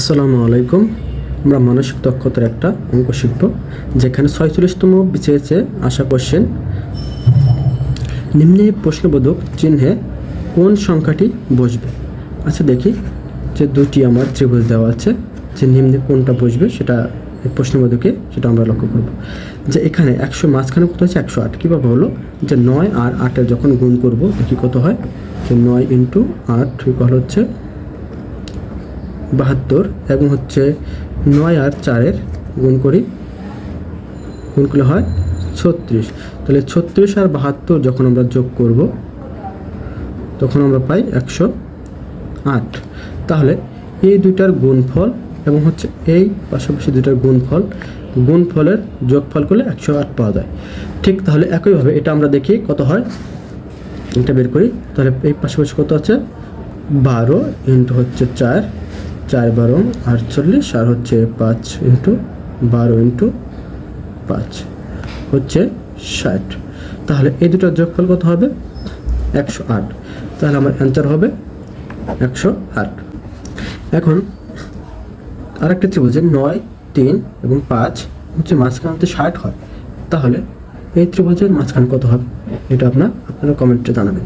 আসসালামু আলাইকুম। আমরা মানসিক দক্ষতার একটা অঙ্ক শিখব, যেখানে 46তম বিসিএসে আসা কোশ্চেন। নিম্নে প্রশ্নবোধক চিহ্নে কোন সংখ্যাটি বসবে? আচ্ছা দেখি, যে দুটি আমার ত্রিভুজ দেওয়া আছে, যে নিম্নে কোনটা বসবে সেটা প্রশ্নবোধকে সেটা আমরা লক্ষ্য করব। যে এখানে 100 মাঝখানে কত হচ্ছে 108, কীভাবে হলো? যে 9 আর 8-এর যখন গুণ করব দেখি কত হয়। যে 9 × 8 ইকুয়াল হচ্ছে 72, এবং হচ্ছে 9 আর 4-এর গুণ করি, গুণ করলে হয় 36। তাহলে 36 আর 72 যখন আমরা যোগ করব তখন আমরা পাই 108। তাহলে এই দুইটার গুণফল এবং হচ্ছে এই পাশাপাশি দুইটার গুণফলের যোগফল করলে 108 পাওয়া যায়। ঠিক তাহলে একইভাবে এটা আমরা দেখি কত হয়, এটা বের করি। তাহলে এই পাশাপাশি কত আছে, 12 × হচ্ছে 4, 4 × 12 48, আর হচ্ছে 5 × 12 × 5 হচ্ছে 60। তাহলে এই দুটোর যোগফল কত হবে? 108। তাহলে আমার অ্যান্সার হবে 108। এখন আরেকটা ত্রিভুজের 9, 3 এবং 5 হচ্ছে মাঝখানে হচ্ছে 60 হয়। তাহলে এই ত্রিভুজের মাঝখানে কত হবে? এটা আপনারা কমেন্টে জানাবেন।